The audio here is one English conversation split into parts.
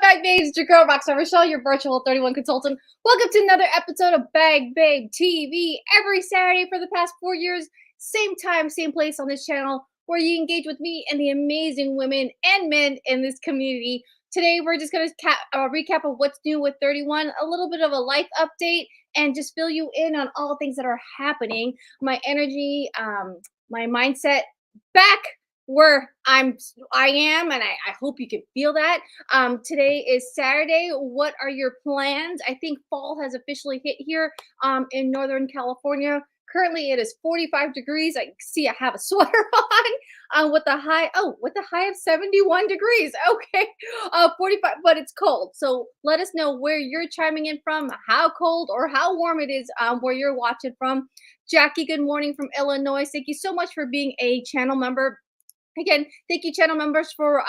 Bag Babes? It's your girl, Rockstar Rochelle, your virtual 31 consultant. Welcome to another episode of Bag Babe TV. Every Saturday for the past 4 years, same time, same place on this channel, where you engage with me and the amazing women and men in this community. Today, we're just going to recap of what's new with 31, a little bit of a life update, and just fill you in on all things that are happening. My energy, my mindset back where I am, and I hope you can feel that. Today is Saturday. What are your plans? I think fall has officially hit here in Northern California. Currently, it is 45 degrees. I see I have a sweater on with a high of 71 degrees. Okay, 45, but it's cold. So let us know where you're chiming in from, how cold or how warm it is where you're watching from. Jackie, good morning from Illinois. Thank you so much for being a channel member. Again, thank you, channel members, for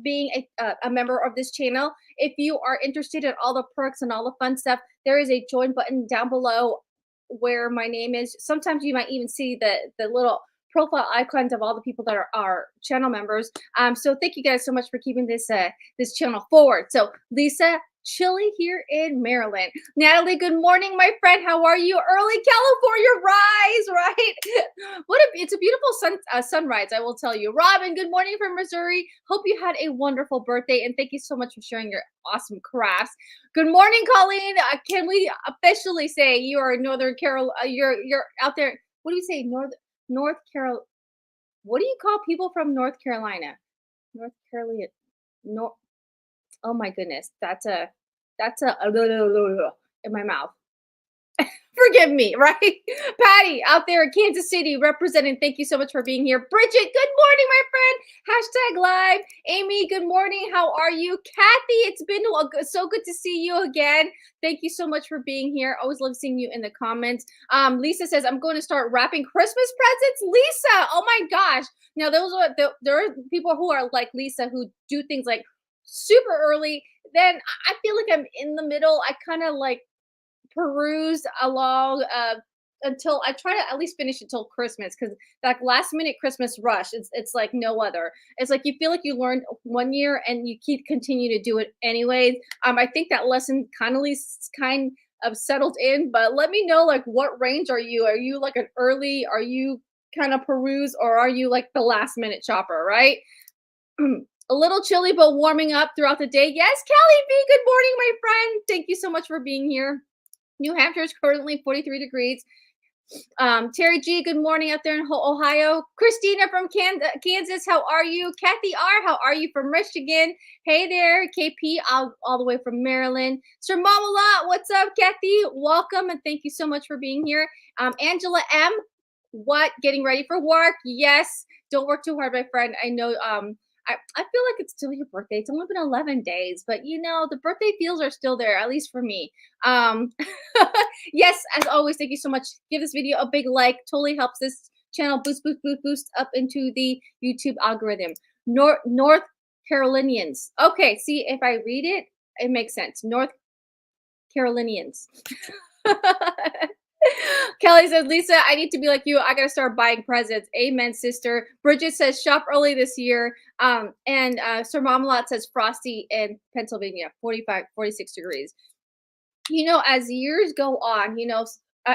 being a member of this channel. If you are interested in all the perks and all the fun stuff, there is a join button down below where my name is. Sometimes you might even see the little profile icons of all the people that are channel members. So thank you guys so much for keeping this this channel forward. So Lisa, chilly here in Maryland. Natalie, good morning, my friend. How are you? Early California rise, right? It's a beautiful sunrise, I will tell you. Robin, good morning from Missouri. Hope you had a wonderful birthday, and thank you so much for sharing your awesome crafts. Good morning, Colleen. Can we officially say you are Northern Carol? You're out there. What do you say, North Carol? What do you call people from North Carolina? North Carolina. North. Oh my goodness, that's a in my mouth. Forgive me, right? Patty out there in Kansas City representing. Thank you so much for being here. Bridget, good morning, my friend. Hashtag live. Amy, good morning. How are you? Kathy, it's been so good to see you again. Thank you so much for being here. Always love seeing you in the comments. Lisa says, I'm going to start wrapping Christmas presents. Lisa, oh my gosh. Now, there are people who are like Lisa who do things like super early. Then I feel like I'm in the middle. I kind of like peruse along until I try to at least finish until Christmas, because that last minute Christmas rush, it's like no other. It's like you feel like you learned one year and you continue to do it anyways. I think that lesson kind of settled in, but let me know, like, what range are you? Are you like an early? Are you kind of peruse, or are you like the last minute shopper, right? A little chilly, but warming up throughout the day. Yes, Kelly B, good morning, my friend. Thank you so much for being here. New Hampshire is currently 43 degrees. Terry G, good morning out there in Ohio. Christina from Kansas, how are you? Kathy R, how are you from Michigan? Hey there, KP, all the way from Maryland. Sir Mamala, what's up, Kathy? Welcome, and thank you so much for being here. Angela M, what? Getting ready for work? Yes. Don't work too hard, my friend. I know. I feel like it's still your birthday. It's only been 11 days, but you know, the birthday feels are still there, at least for me. Yes, as always, thank you so much. Give this video a big like. Totally helps this channel boost up into the YouTube algorithm. North Carolinians. Okay, see, if I read it, it makes sense. North Carolinians. Kelly says, Lisa, I need to be like you. I got to start buying presents. Amen, sister. Bridget says, shop early this year. And Sir Mamalot says, frosty in Pennsylvania, 46 degrees. You know, as years go on, you know,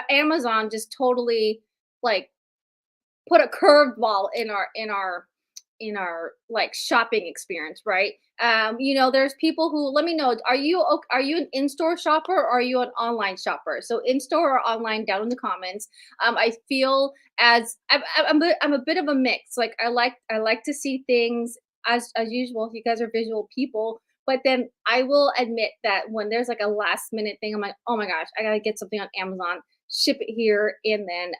Amazon just totally like put a curveball in our like shopping experience, right? You know, there's people who, let me know, are you an in-store shopper, or are you an online shopper? So in-store or online, down in the comments. I feel as I'm a bit of a mix. Like I like to see things as usual. You guys are visual people, but then I will admit that when there's like a last minute thing, I'm like, oh my gosh, I gotta get something on Amazon, ship it here, and then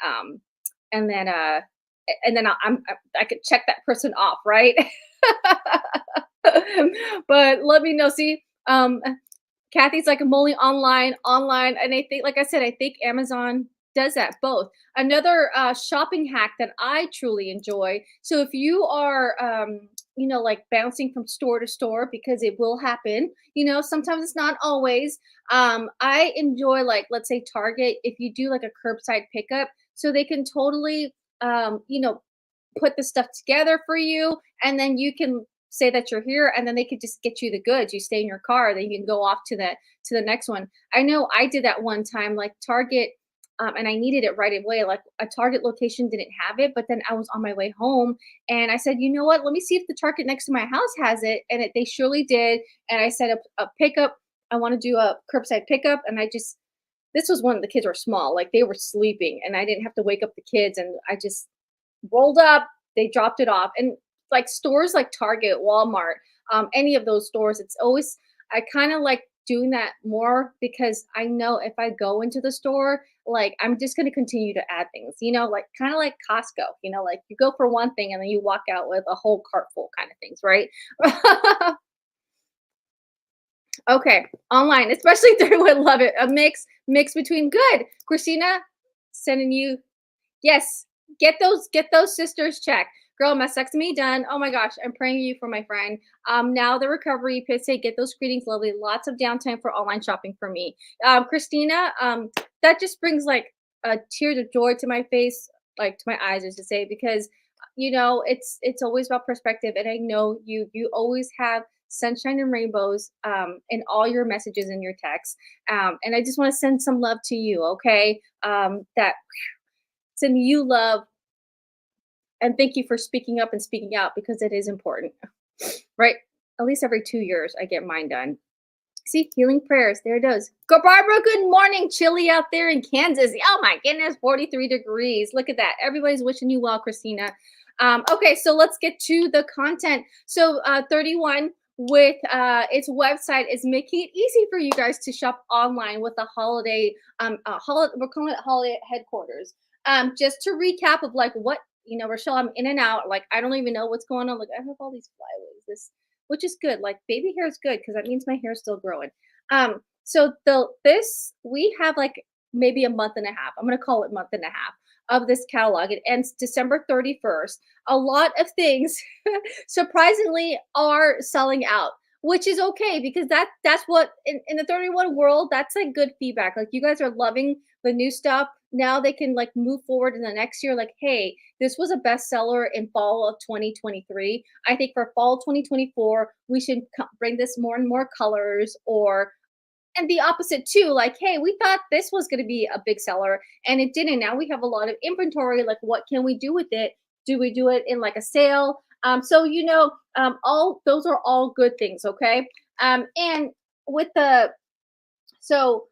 and then I could check that person off, right? But let me know. See, Kathy's like, I'm only online, and I think, like I said, I think Amazon does that both. Another shopping hack that I truly enjoy. So if you are, you know, like bouncing from store to store, because it will happen. You know, sometimes it's not always. I enjoy, like, let's say Target. If you do like a curbside pickup, so they can totally, you know, put the stuff together for you, and then you can say that you're here, and then they could just get you the goods. You stay in your car, then you can go off to the next one. I know I did that one time, like Target, and I needed it right away. Like a Target location didn't have it, but then I was on my way home, and I said, you know what? Let me see if the Target next to my house has it, and they surely did. And I set up a pickup. I want to do a curbside pickup, and I just this was when the kids were small, like they were sleeping, and I didn't have to wake up the kids, and I just rolled up, they dropped it off. And like stores like Target, Walmart, any of those stores, it's always, I kind of like doing that more because I know if I go into the store, like I'm just going to continue to add things, like kind of like Costco, like you go for one thing and then you walk out with a whole cart full kind of things, right? Okay, online, especially 31, love it. A mix between good. Christina, sending you. Yes, get those sisters checked. Girl, mastectomy done. Oh my gosh, I'm praying you for my friend. Now the recovery, say get those screenings lovely. Lots of downtime for online shopping for me. Christina, that just brings like a tear of joy to my face, like to my eyes, as to say, because it's always about perspective, and I know you always have sunshine and rainbows in all your messages and your texts. And I just want to send some love to you, okay? That send you love, and thank you for speaking up and speaking out because it is important, right? At least every 2 years, I get mine done. See, healing prayers. There it is. Go, Barbara. Good morning. Chilly out there in Kansas. Oh my goodness, 43 degrees. Look at that. Everybody's wishing you well, Christina. Okay, so let's get to the content. So 31 with its website is making it easy for you guys to shop online with the holiday. We're calling it holiday headquarters. Just to recap of like what Rochelle, I'm in and out. Like I don't even know what's going on. Like I have all these flyaways. This which is good. Like baby hair is good because that means my hair is still growing. So this we have like maybe a month and a half. I'm gonna call it month and a half of this catalog. It ends December 31st. A lot of things surprisingly are selling out, which is okay because that's what in the 31 world, that's like good feedback. Like you guys are loving the new stuff. Now they can like move forward in the next year. Like, hey, this was a bestseller in fall of 2023. I think for fall 2024, we should bring this more and more colors, or and the opposite too. Like, hey, we thought this was going to be a big seller and it didn't. Now we have a lot of inventory. Like, what can we do with it? Do we do it in like a sale? So all those are all good things. Okay. And with the so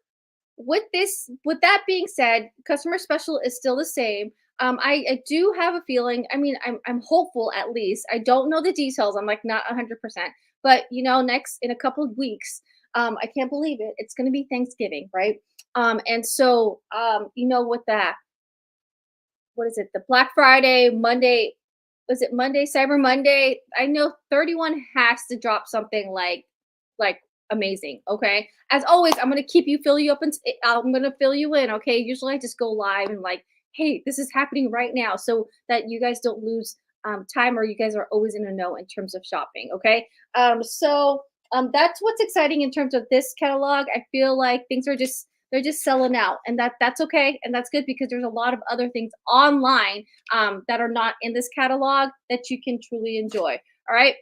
with that being said, customer special is still the same. I do have a feeling. I mean, I'm hopeful at least. I don't know the details. I'm like not 100%, but next in a couple of weeks, I can't believe it. It's going to be Thanksgiving, right? And so with that, what is it? The Black Friday, Monday, was it Monday, Cyber Monday? I know 31 has to drop something like amazing. Okay. As always, I'm gonna fill you up, and I'm gonna fill you in. Okay. Usually I just go live and like, hey, this is happening right now, so that you guys don't lose time, or you guys are always in a know in terms of shopping. Okay. That's what's exciting in terms of this catalog. I feel like things are just they're just selling out, and that's okay, and that's good because there's a lot of other things online that are not in this catalog that you can truly enjoy. All right.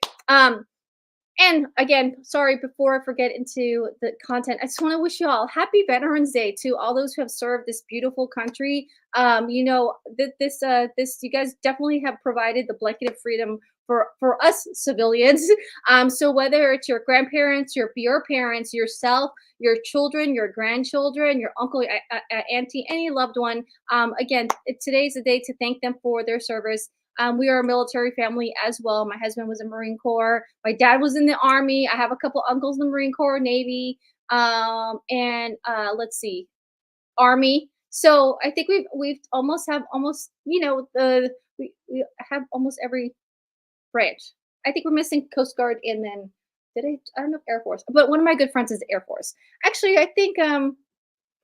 And again, sorry, before I forget into the content, I just want to wish you all happy Veterans Day to all those who have served this beautiful country. This you guys definitely have provided the blanket of freedom for us civilians. So whether it's your grandparents, your parents, yourself, your children, your grandchildren, your uncle, auntie, any loved one, again, today's the day to thank them for their service. We are a military family as well. My husband was a Marine Corps. My dad was in the Army. I have a couple uncles in the Marine Corps, Navy, and let's see, Army. So I think we've almost we have almost every branch. I think we're missing Coast Guard, and then I don't know if Air Force, but one of my good friends is Air Force. Actually, I think I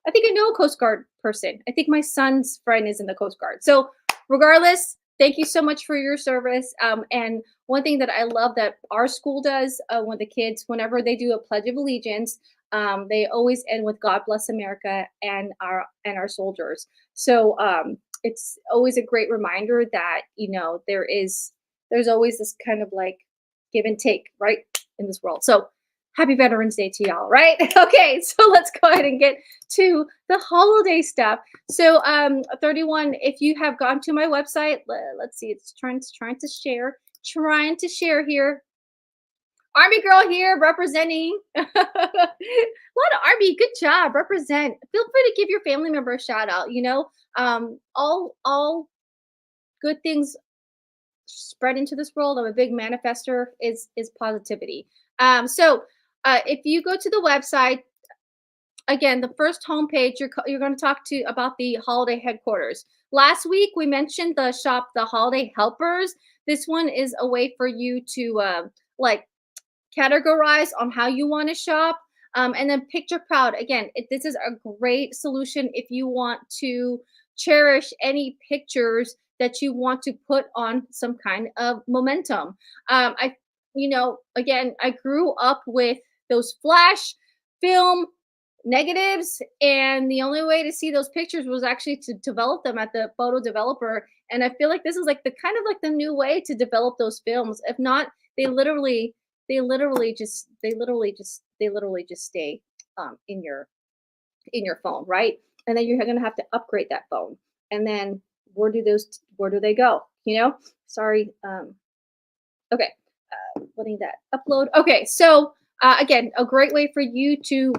know a Coast Guard person. I think my son's friend is in the Coast Guard. So regardless, thank you so much for your service. And one thing that I love that our school does when the kids, whenever they do a Pledge of Allegiance, they always end with "God bless America and our soldiers." So it's always a great reminder that there's always this kind of like give and take, right, in this world. So happy Veterans Day to y'all, right? Okay, so let's go ahead and get to the holiday stuff. So 31, if you have gone to my website, let's see, it's trying to share here. Army girl here representing. A lot of Army. Good job. Represent. Feel free to give your family member a shout out. All good things spread into this world. I'm a big manifester. Is positivity. If you go to the website again, the first homepage, you're going to talk to about the holiday headquarters. Last week we mentioned the shop, the holiday helpers. This one is a way for you to like categorize on how you want to shop. And then picture proud. Again, this is a great solution if you want to cherish any pictures that you want to put on some kind of momentum. Again, I grew up with those flash film negatives, and the only way to see those pictures was actually to develop them at the photo developer. And I feel like this is like the kind of like the new way to develop those films. If not, they literally just stay in your phone, right? And then you're going to have to upgrade that phone. And then where do they go? Sorry. Okay. Letting that upload. Okay. So again, a great way for you to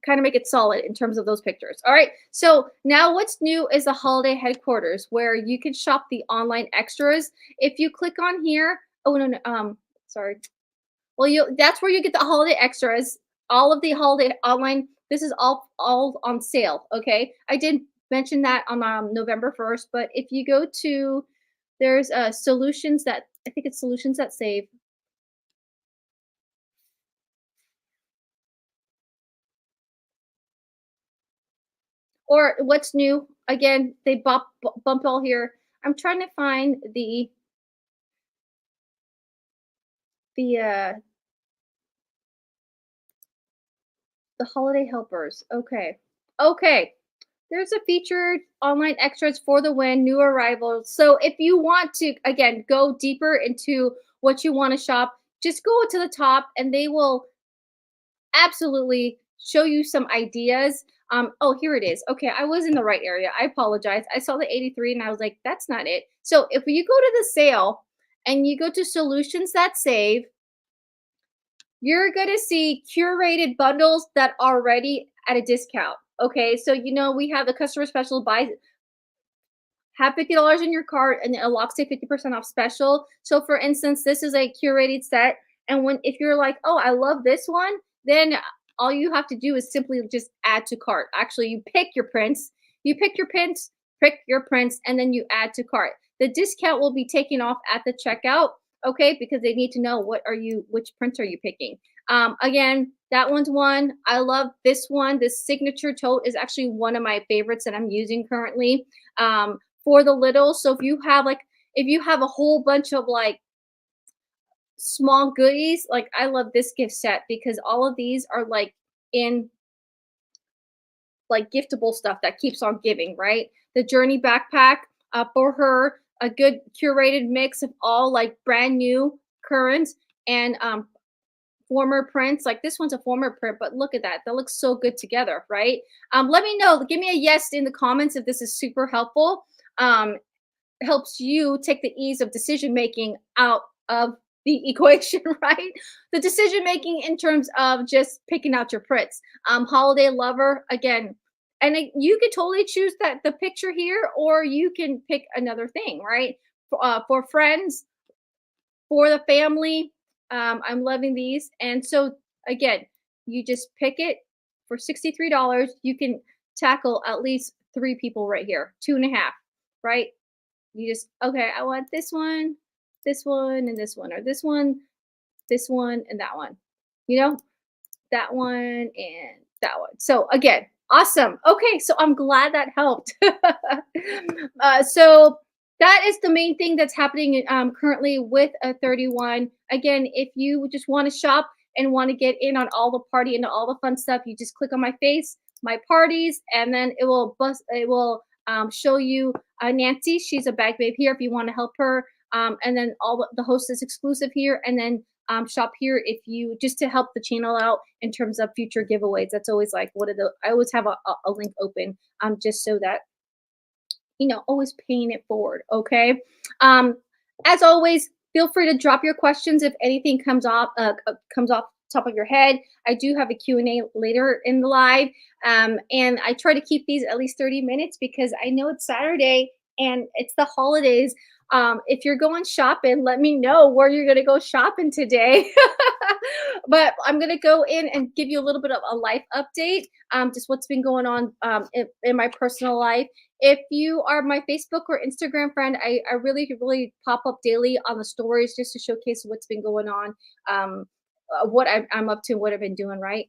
kind of make it solid in terms of those pictures. All right. So now what's new is the holiday headquarters where you can shop the online extras. If you click on here, oh no, sorry. Well, that's where you get the holiday extras, all of the holiday online. This is all on sale. Okay. I did mention that on November 1st, but if you go to, there's solutions that, I think it's solutions that save. Or what's new? Again, they bump all here. I'm trying to find the the holiday helpers. Okay. Okay. There's a featured online extras for the win, new arrivals. So if you want to again go deeper into what you want to shop, just go to the top and they will absolutely show you some ideas. Oh, here it is. Okay, I was in the right area. I apologize. I saw the 83 and I was like, that's not it. So if you go to the sale and you go to solutions that save, you're going to see curated bundles that are already at a discount. Okay, so we have the customer special buy, have $50 in your cart and it locks a 50% off special. So for instance, this is a curated set. And if you're like, oh, I love this one, then all you have to do is simply just add to cart. Actually, you pick your prints, and then you add to cart. The discount will be taken off at the checkout, okay, because they need to know which prints are you picking. Again, that one's one. I love this one. This signature tote is actually one of my favorites that I'm using currently. For the little, so if you have a whole bunch of like small goodies, like I love this gift set because all of these are like in like giftable stuff that keeps on giving, right? The journey backpack for her, a good curated mix of all like brand new, current, and former prints. Like this one's a former print, but look at that looks so good together, right? Let me know, give me a yes in the comments if this is super helpful. Helps you take the ease of decision making out of the equation, right? The decision making in terms of just picking out your prints. Holiday lover, again, and you could totally choose the picture here, or you can pick another thing, right? For friends, for the family. I'm loving these. And so again, you just pick it for $63. You can tackle at least 3 people right here, 2.5, right? You just, okay, I want this one, and this one, or this one, and that one. That one and that one. So again, awesome. Okay, so I'm glad that helped. So that is the main thing that's happening currently with a 31. Again, if you just want to shop and want to get in on all the party and all the fun stuff, you just click on my face, my parties, and then it will show you Nancy. She's a bag babe here if you want to help her And then the host is exclusive here, and then shop here if you just to help the channel out in terms of future giveaways. That's always like one of the I always have a link open just so that always paying it forward. Okay. Um, as always, feel free to drop your questions if anything comes off top of your head. I do have a Q&A later in the live. And I try to keep these at least 30 minutes because I know it's Saturday and it's the holidays. If you're going shopping, let me know where you're going to go shopping today. But I'm going to go in and give you a little bit of a life update, just what's been going on in my personal life. If you are my Facebook or Instagram friend, I really pop up daily on the stories just to showcase what's been going on, what I'm up to, what I've been doing, right?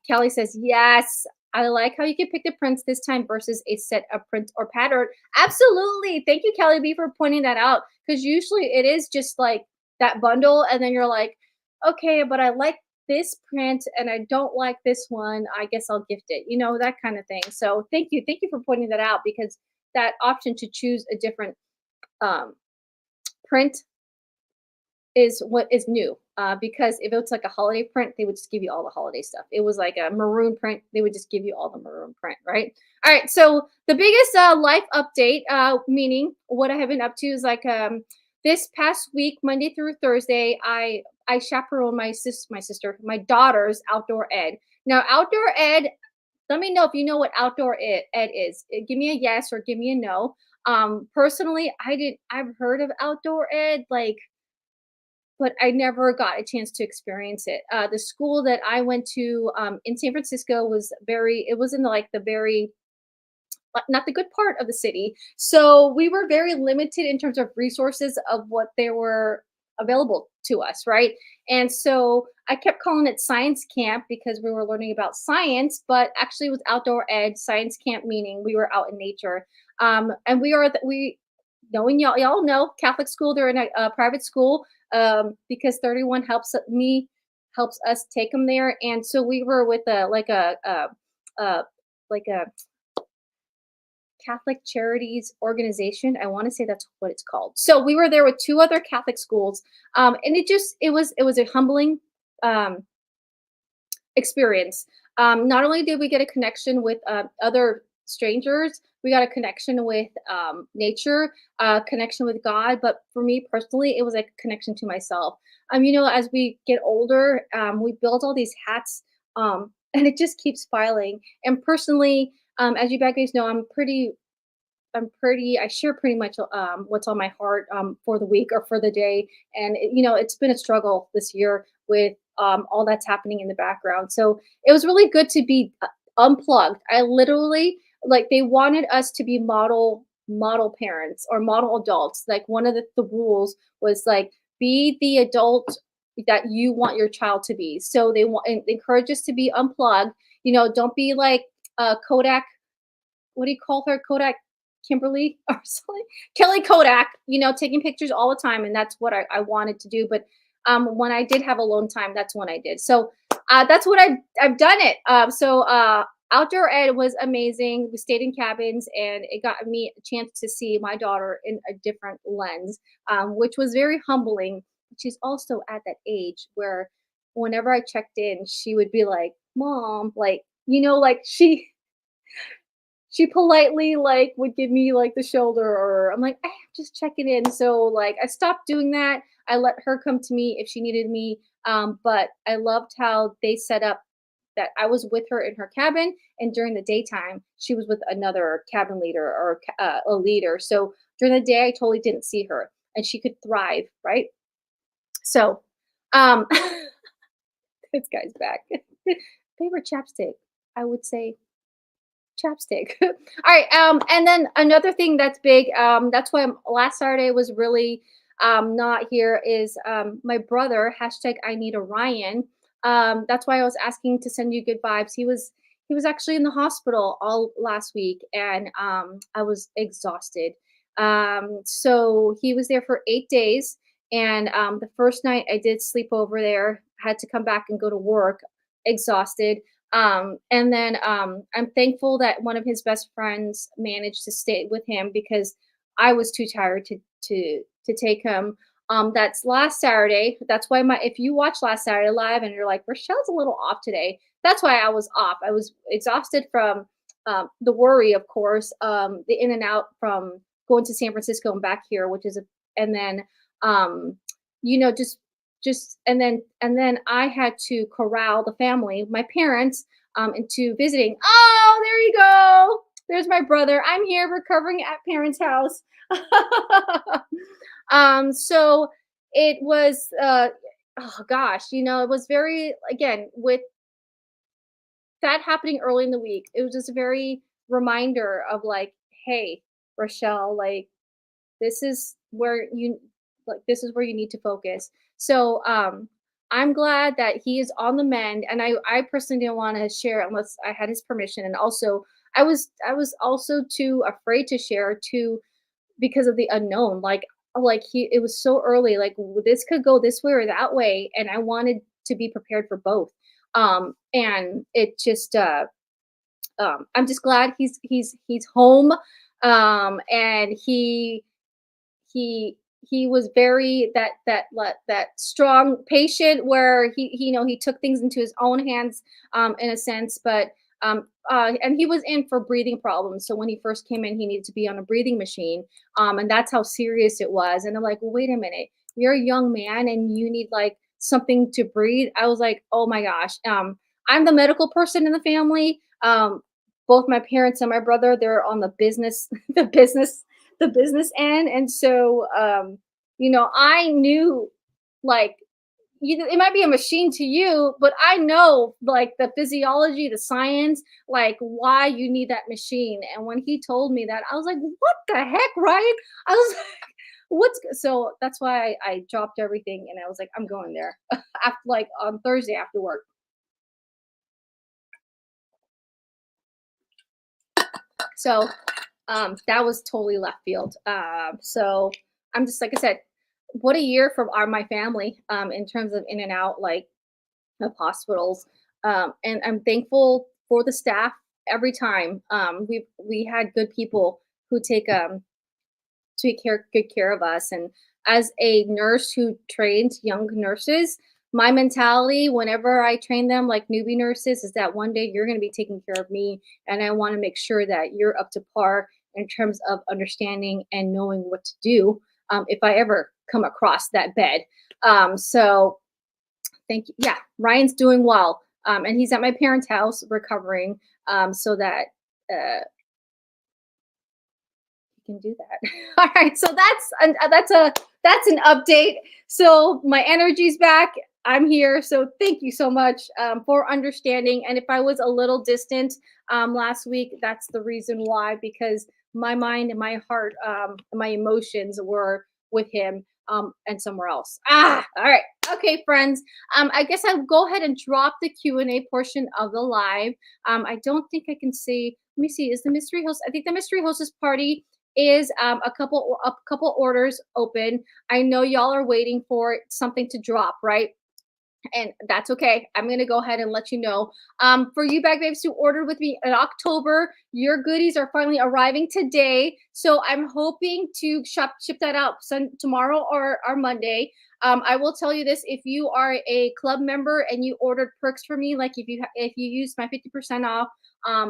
Kelly says, yes, I like how you can pick the prints this time versus a set of print or pattern. Absolutely. Thank you, Kelly B, for pointing that out. Because usually it is just like that bundle, and then you're like, okay, but I like this print and I don't like this one. I guess I'll gift it, that kind of thing. So thank you. Thank you for pointing that out because that option to choose a different um, print is what is new. Because if it's like a holiday print, they would just give you all the holiday stuff. It was like a maroon print, they would just give you all the maroon print, right? All right. So the biggest life update, meaning what I have been up to, is like this past week, Monday through Thursday, I chaperone my daughter's outdoor ed. Now, outdoor ed. Let me know if you know what outdoor ed is. Give me a yes or give me a no. Personally, I've heard of outdoor ed, like, but I never got a chance to experience it. The school that I went to in San Francisco it was in like the very, not the good part of the city. So we were very limited in terms of resources of what they were available to us, right? And so I kept calling it science camp because we were learning about science, but actually it was outdoor ed, science camp meaning we were out in nature. And we knowing y'all know Catholic school, they're in a private school, because 31 helps us take them there. And so we were with a like a Catholic Charities Organization. I want to say that's what it's called. So we were there with two other Catholic schools, and it was a humbling um, experience. Not only did we get a connection with other strangers, we got a connection with nature, connection with God. But for me personally, it was like a connection to myself. As we get older, we build all these hats, and it just keeps filing. And personally, as you guys know, I share pretty much what's on my heart for the week or for the day. And, it's been a struggle this year with all that's happening in the background. So it was really good to be unplugged. I literally, like, they wanted us to be model parents or model adults. Like, one of the rules was like, be the adult that you want your child to be. So they encourage us to be unplugged. Don't be like Kodak, what do you call her? Kodak Kimberly or something? Kelly Kodak, taking pictures all the time. And that's what I wanted to do. But when I did have alone time, that's when I did. So that's what I've done it. Outdoor ed was amazing. We stayed in cabins and it got me a chance to see my daughter in a different lens, which was very humbling. She's also at that age where whenever I checked in, she would be like, Mom, like, like she politely like would give me like the shoulder, or I'm like, I'm just checking in. So like I stopped doing that. I let her come to me if she needed me. But I loved how they set up that I was with her in her cabin, and during the daytime she was with another cabin leader or a leader. So during the day I totally didn't see her, and she could thrive, right? So um this guy's back. Favorite chapstick, I would say chapstick. All right. And then another thing that's big, that's why last Saturday was really not here, is my brother, hashtag I need a Ryan. That's why I was asking to send you good vibes. He was actually in the hospital all last week, and I was exhausted. So he was there for 8 days, and the first night I did sleep over there, had to come back and go to work exhausted. And then I'm thankful that one of his best friends managed to stay with him because I was too tired to take him. That's last Saturday. That's why my if you watch last Saturday live and you're like Rochelle's a little off today, that's why I was off. I was exhausted from the worry, of course, the in and out from going to San Francisco and back here, which is a and then um, just and then I had to corral the family, my parents, into visiting. Oh, there you go. There's my brother. I'm here recovering at parents' house. So it was oh gosh, it was very again with that happening early in the week. It was just a very reminder of like, hey, Rochelle, like this is where you this is where you need to focus. So I'm glad that he is on the mend, and I personally didn't want to share unless I had his permission, and also I was also too afraid to share too because of the unknown. Like he it was so early, like this could go this way or that way, and I wanted to be prepared for both. And it just I'm just glad he's home. And he was very that strong patient where he took things into his own hands, in a sense. But and he was in for breathing problems, so when he first came in he needed to be on a breathing machine, and that's how serious it was. And I'm like, well, wait a minute, you're a young man and you need like something to breathe. I was like, oh my gosh. I'm the medical person in the family. Both my parents and my brother, they're on the business the business end. And so I knew, like, it might be a machine to you, but I know like the physiology, the science, like why you need that machine. And when he told me that, I was like, what the heck, Ryan? I was like, so that's why I dropped everything and I was like, I'm going there after, like, on Thursday after work. So that was totally left field. So I'm just, like I said, what a year from my family, in terms of in and out, like, of hospitals. And I'm thankful for the staff every time. We had good people who take good care of us. And as a nurse who trains young nurses, my mentality whenever I train them like newbie nurses is that one day you're going to be taking care of me, and I want to make sure that you're up to par in terms of understanding and knowing what to do, if I ever come across that bed. So thank you. Yeah, Ryan's doing well, and he's at my parents' house recovering, so that can do that. All right, so that's an update. So my energy's back. I'm here. So thank you so much, for understanding. And if I was a little distant, last week, that's the reason why, because my mind and my heart, and my emotions were with him, and somewhere else. All right. Okay, friends. I guess I'll go ahead and drop the Q&A portion of the live. I don't think I can see. Let me see. Is the mystery host? I think the mystery hostess party is, a couple orders open. I know y'all are waiting for something to drop, right? And that's okay. I'm gonna go ahead and let you know. For you bag babes who ordered with me in October, your goodies are finally arriving today. So I'm hoping to ship that out tomorrow or Monday. I will tell you this: if you are a club member and you ordered perks for me, like if you use my 50% off,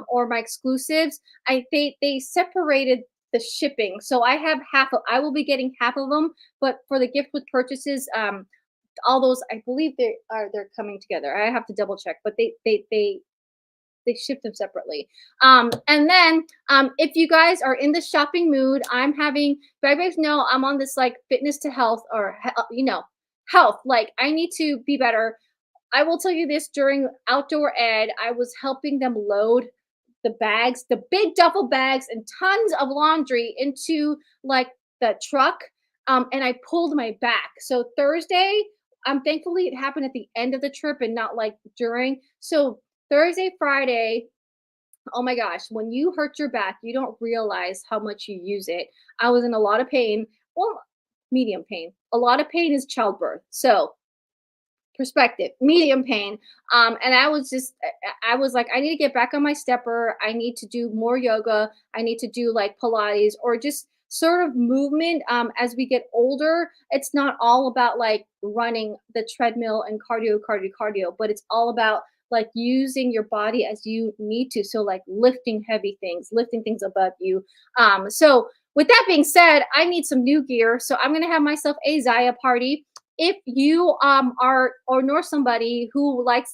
or my exclusives, they separated the shipping. So I will be getting half of them, but for the gift with purchases, all those, I believe they're coming together. I have to double check, but they ship them separately. And then, if you guys are in the shopping mood, I'm having, you guys know I'm on this like fitness to health, or health. Like, I need to be better. I will tell you this: during outdoor ed, I was helping them load the bags, the big duffel bags, and tons of laundry into like the truck. And I pulled my back. So Thursday, thankfully it happened at the end of the trip and not like during. So Thursday, Friday, oh my gosh, when you hurt your back, you don't realize how much you use it. I was in a lot of pain. Well, medium pain. A lot of pain is childbirth. So perspective, medium pain. And I was like, I need to get back on my stepper. I need to do more yoga. I need to do like Pilates or just sort of movement as we get older. It's not all about like running the treadmill and cardio, but it's all about like using your body as you need to. So like lifting heavy things, lifting things above you. So with that being said, I need some new gear. So I'm gonna have myself a Zaya party. If you are or know somebody who likes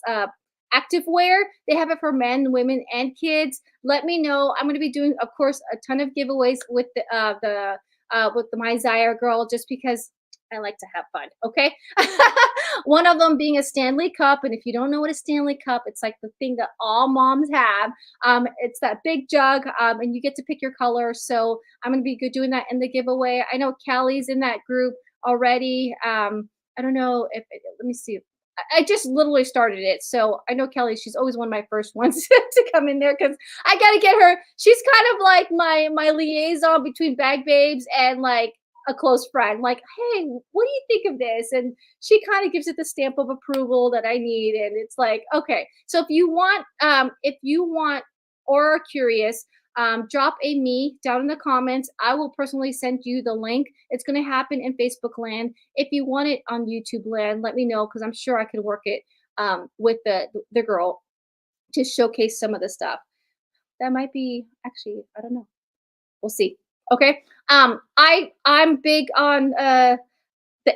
active wear, they have it for men, women, and kids. Let me know. I'm going to be doing, of course, a ton of giveaways with the my Zaya girl, just because I like to have fun. Okay. One of them being a Stanley Cup, and if you don't know what a Stanley Cup, it's like the thing that all moms have. It's that big jug, and you get to pick your color. So I'm going to be good doing that in the giveaway. I know Callie's in that group already. I don't know if let me see. I just literally started it. So I know Kelly, she's always one of my first ones to come in there because I gotta get her. She's kind of like my liaison between Bag Babes and like a close friend. Like, hey, what do you think of this? And she kind of gives it the stamp of approval that I need. And it's like, okay. So if you want or are curious, drop a me down in the comments. I will personally send you the link. It's going to happen in Facebook land. If you want it on YouTube land, let me know because I'm sure I could work it with the girl to showcase some of the stuff. That might be actually, I don't know. We'll see. Okay. I'm big on the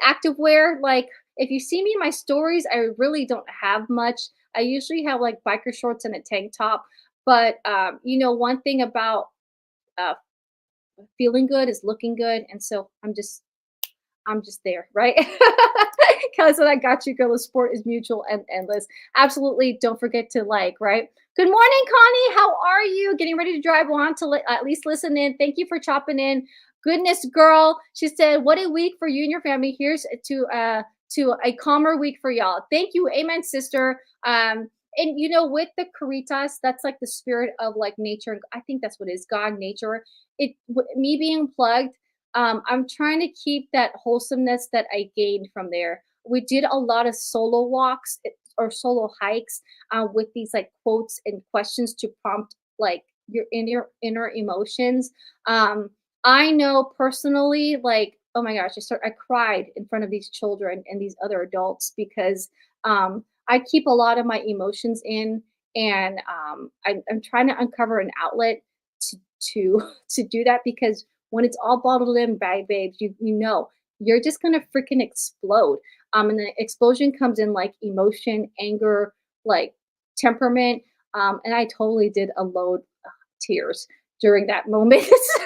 active wear. Like if you see me in my stories, I really don't have much. I usually have like biker shorts and a tank top. But one thing about uh, feeling good is looking good, and so I'm just there, right? Kelly said, "I got you, girl. The sport is mutual and endless." Absolutely. Don't forget to like, right? Good morning, Connie. How are you? Getting ready to drive on to at least listen in. Thank you for chopping in. Goodness, girl. She said, "What a week for you and your family. Here's to a calmer week for y'all." Thank you. Amen, sister. And with the caritas, that's like the spirit of like nature. I think that's what it is, God, nature. Me being plugged, I'm trying to keep that wholesomeness that I gained from there. We did a lot of solo walks or solo hikes with these like quotes and questions to prompt like your inner emotions. I know personally, like, oh my gosh, I cried in front of these children and these other adults because I keep a lot of my emotions in, and I'm trying to uncover an outlet to to do that because when it's all bottled in, bag babes, you know you're just gonna freaking explode. And the explosion comes in like emotion, anger, like temperament. And I totally did unload tears during that moment. So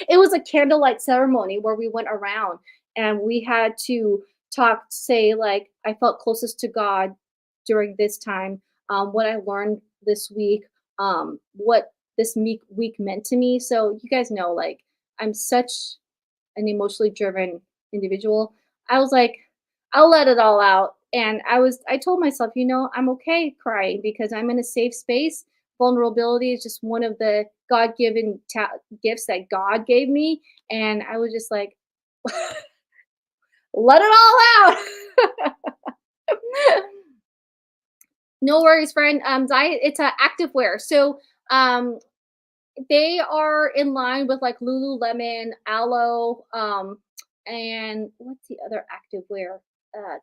it was a candlelight ceremony where we went around and we had to say like I felt closest to God during this time, what I learned this week, what this week meant to me. So you guys know, like I'm such an emotionally driven individual. I was like, I'll let it all out. And I told myself, I'm okay crying because I'm in a safe space. Vulnerability is just one of the God given gifts that God gave me. And I was just like, let it all out. No worries, friend. Diet, it's active wear. So, they are in line with like Lululemon, Aloe, and what's the other activewear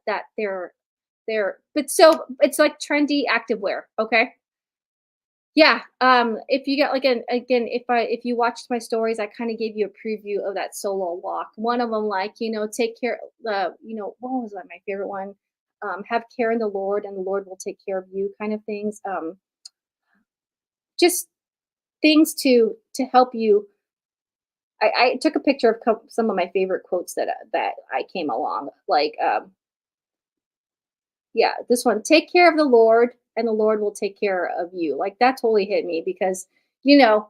that but so it's like trendy activewear. Okay. Yeah. If you get like again, if you watched my stories, I kind of gave you a preview of that solo walk. One of them, like, take care, what was that my favorite one? Have care in the Lord and the Lord will take care of you kind of things. Just things to help you. I took a picture of some of my favorite quotes that I came along. Like, yeah, this one: "Take care of the Lord, and the Lord will take care of you." Like that totally hit me because you know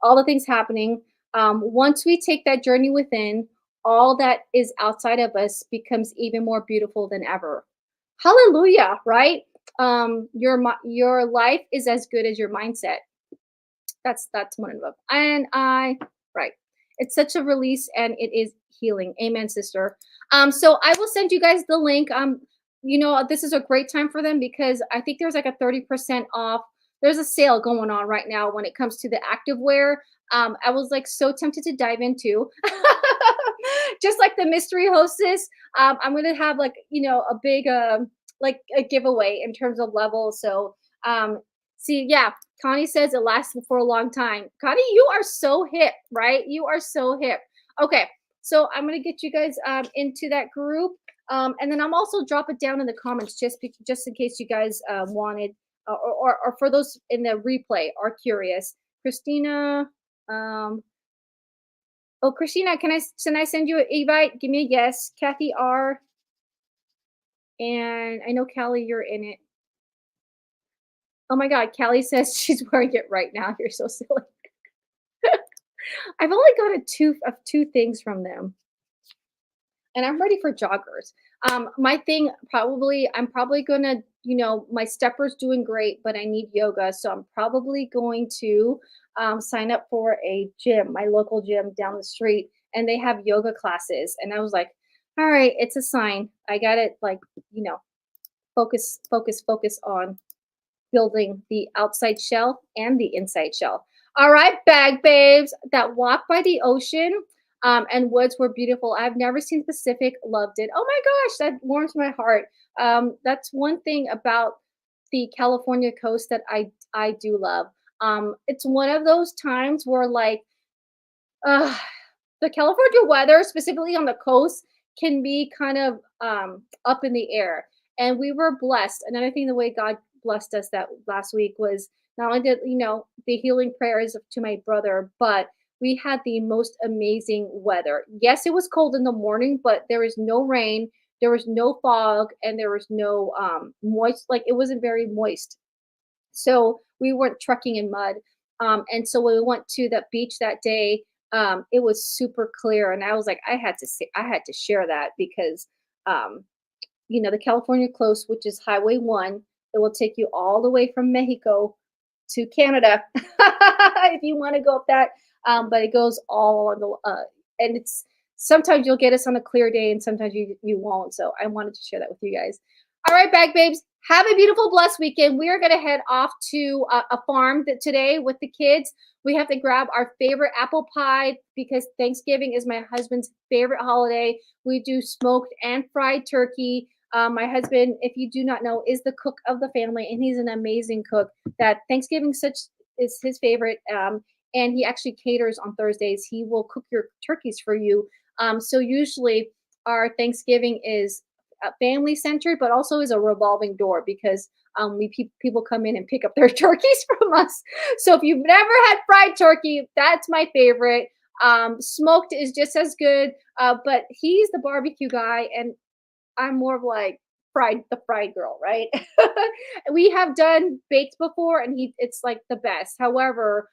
all the things happening. Once we take that journey within, all that is outside of us becomes even more beautiful than ever. Hallelujah! Right? Your life is as good as your mindset. That's one of them. And right. It's such a release and it is healing. Amen, sister. So I will send you guys the link. This is a great time for them because I think there's like a 30% off. there's a sale going on right now when it comes to the activewear. I was like so tempted to dive into. Just like the mystery hostess, I'm gonna have like a big like a giveaway in terms of levels. So see, yeah, Connie says it lasts for a long time. Connie, you are so hip, right? You are so hip. Okay, so I'm gonna get you guys into that group, and then I'm also drop it down in the comments just in case you guys wanted, or for those in the replay are curious. Christina, um, oh Christina, can I send you an invite? Give me a yes. Kathy R, and I know Callie, you're in it. Oh my God, Callie says she's wearing it right now. You're so silly. I've only got two things from them, and I'm ready for joggers. My thing probably, I'm probably gonna, my stepper's doing great, but I need yoga, so I'm probably going to sign up for a gym, my local gym down the street, and they have yoga classes. And I was like, all right, it's a sign. I got to like, you know, focus, focus, focus on building the outside shell and the inside shell. All right, bag babes, that walk by the ocean and woods were beautiful. I've never seen the Pacific, loved it. Oh my gosh, that warms my heart. That's one thing about the California coast that I do love. It's one of those times where like uh, the California weather, specifically on the coast, can be kind of up in the air. And we were blessed. Another thing, the way God blessed us that last week was not only did the healing prayers to my brother, but we had the most amazing weather. Yes, it was cold in the morning, but there was no rain, there was no fog, and there was no moist. Like it wasn't very moist, so we weren't trucking in mud. And so when we went to the beach that day, it was super clear, and I was like, I had to share that because, um, the California coast, which is Highway One, it will take you all the way from Mexico to Canada if you want to go up that. But it goes all on the and it's sometimes you'll get us on a clear day, and sometimes you won't. So I wanted to share that with you guys. All right, bag babes. Have a beautiful, blessed weekend. We are going to head off to a farm today with the kids. We have to grab our favorite apple pie because Thanksgiving is my husband's favorite holiday. We do smoked and fried turkey. My husband, if you do not know, is the cook of the family, and he's an amazing cook. That Thanksgiving such is his favorite, and he actually caters on Thursdays. He will cook your turkeys for you. So usually our Thanksgiving is family centered, but also is a revolving door because people come in and pick up their turkeys from us. So if you've never had fried turkey, that's my favorite. Smoked is just as good, but he's the barbecue guy, and I'm more of like the fried girl, right? We have done baked before, and it's like the best. However,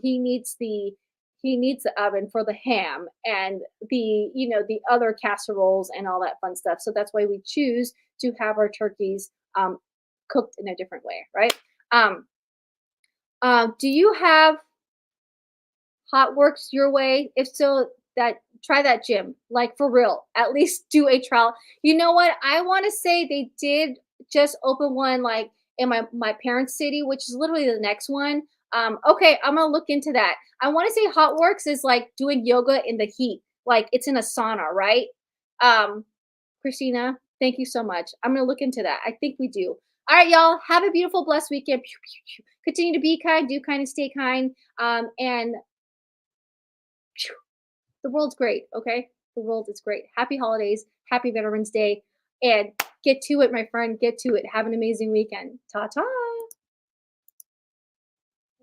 he needs the oven for the ham and the other casseroles and all that fun stuff. So that's why we choose to have our turkeys cooked in a different way, right? Um, do you have Hot Works your way? If so, that try that gym. Like for real. At least do a trial. You know what? I want to say they did just open one like in my parents' city, which is literally the next one. Okay, I'm gonna look into that. I want to say Hot Works is like doing yoga in the heat, like it's in a sauna, right? Um, Christina, thank you so much. I'm gonna look into that. I think we do. All right, y'all. Have a beautiful, blessed weekend. Continue to be kind, do kind, and stay kind. And the world's great, okay? The world is great. Happy holidays, happy Veterans Day, and get to it, my friend. Get to it. Have an amazing weekend. Ta ta.